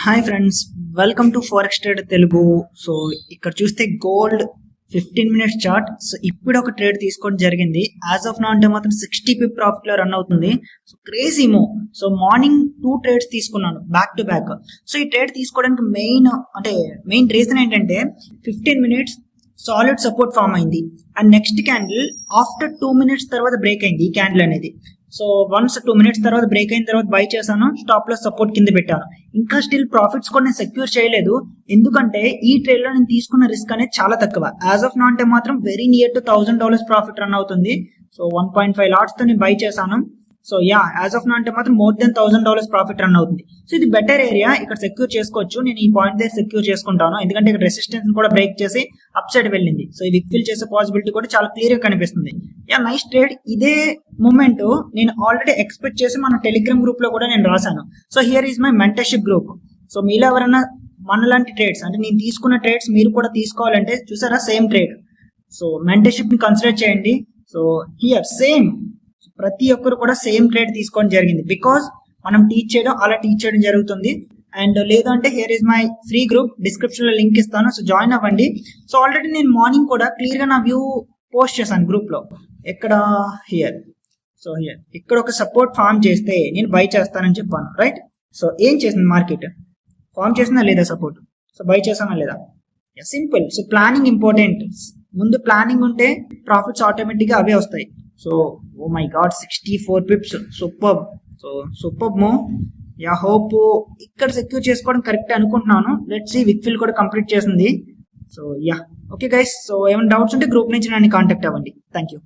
Hi friends, welcome to forex trade Telugu. So ఇక్కడ చూస్తే gold 15 minutes chart. So ఇప్పుడు ఒక ట్రేడ్ తీసుకోవడం జరిగింది. యాజ్ ఆఫ్ నౌ అంటే మాత్రం 60 pip ప్రాఫిట్ లో రన్ అవుతుంది. సో క్రేజీ మో. సో మార్నింగ్ 2 trades తీసుకున్నాను బ్యాక్ టు బ్యాక్. సో ఈ ట్రేడ్ తీసుకోవడానికి మెయిన్ రీజన్ ఏంటంటే 15 minutes సాలిడ్ సపోర్ట్ ఫామ్ అయింది and next candle after 2 minutes తర్వాత బ్రేక్ అయింది ఈ క్యాండిల్ అనేది. సో వన్స్ 2 minutes తర్వాత బ్రేక్ అయిన తర్వాత బై చేశాను, స్టాప్ లో సపోర్ట్ కింద పెట్టాను. ఇంకా స్టిల్ ప్రాఫిట్స్ కూడా నేను సెక్యూర్ చేయలేదు, ఎందుకంటే ఈ ట్రేడ్ లో నేను తీసుకున్న రిస్క్ అనేది చాలా తక్కువ. యాజ్ ఆఫ్ నౌ అంటే మాత్రం very near to $1000 profit run అవుతుంది. సో 1.5 lots తో నేను బై చేశాను. సో యాజ్ ఆఫ్ నౌ అంటే మాత్రం మోర్ దెన్ $1000 ప్రాఫిట్ రన్ అవుతుంది. సో ఇది బెటర్ ఏరియా, ఇక్కడ సెక్యూర్ చేసుకోవచ్చు. నేను ఈ పాయింట్ దగ్గర సెక్యూర్ చేసుకుంటాను, ఎందుకంటే ఇక్కడ రెసిస్టెన్స్ కూడా బ్రేక్ చేసి అప్ సైడ్ వెళ్ళింది. సో ఇది ఫిల్ చేసే పాసిబిలిటీ కూడా చాలా క్లియర్ గా కనిపిస్తుంది. Nice trade. ఇదే మూమెంట్ నేను ఆల్రెడీ ఎక్స్పెక్ట్ చేసి మన టెలిగ్రామ్ గ్రూప్ లో కూడా నేను రాశాను. So here is my mentorship group. So మీలో ఎవరైనా మనలాంటి ట్రేడ్స్ అంటే నేను తీసుకున్న ట్రేడ్స్ మీరు కూడా తీసుకోవాలంటే చూసారా సేమ్ ట్రేడ్. సో మెంటర్షిప్ ని కన్సిడర్ చేయండి. సో హియర్ సేమ్ ప్రతి ఒక్కరు కూడా సేమ్ ట్రేడ్ తీసుకోవడం జరిగింది, బికాస్ మనం టీచ్ చేయడం జరుగుతుంది. అండ్ లేదంటే here is my free group, description లో లింక్ ఇస్తాను. సో జాయిన్ అవ్వండి. సో ఆల్రెడీ నేను మార్నింగ్ కూడా క్లియర్ గా నా వ్యూ పోస్ట్ చేశాను గ్రూప్ లో. ఎక్కడ హియర్. సో హియర్ ఇక్కడ ఒక సపోర్ట్ ఫామ్ చేస్తే నేను బై చేస్తానని చెప్పాను, రైట్? సో ఏం చేసింది మార్కెట్? ఫామ్ చేసిందా లేదా సపోర్ట్? సో బై చేసానా లేదా? సింపుల్. So planning important. ముందు ప్లానింగ్ ఉంటే ప్రాఫిట్స్ ఆటోమేటిక్ గా అవే వస్తాయి. So oh my god 64 pips, super. So super మో. హోప్ ఇక్కడ సెక్యూర్ చేసుకోవడం కరెక్ట్ అనుకుంటున్నాను. Let's see. విక్ ఫిల్ కూడా కంప్లీట్ చేసింది. So okay guys. సో ఏమైనా డౌట్స్ ఉంటే గ్రూప్ నుంచి నన్ను కాంటాక్ట్ అవ్వండి. Thank you.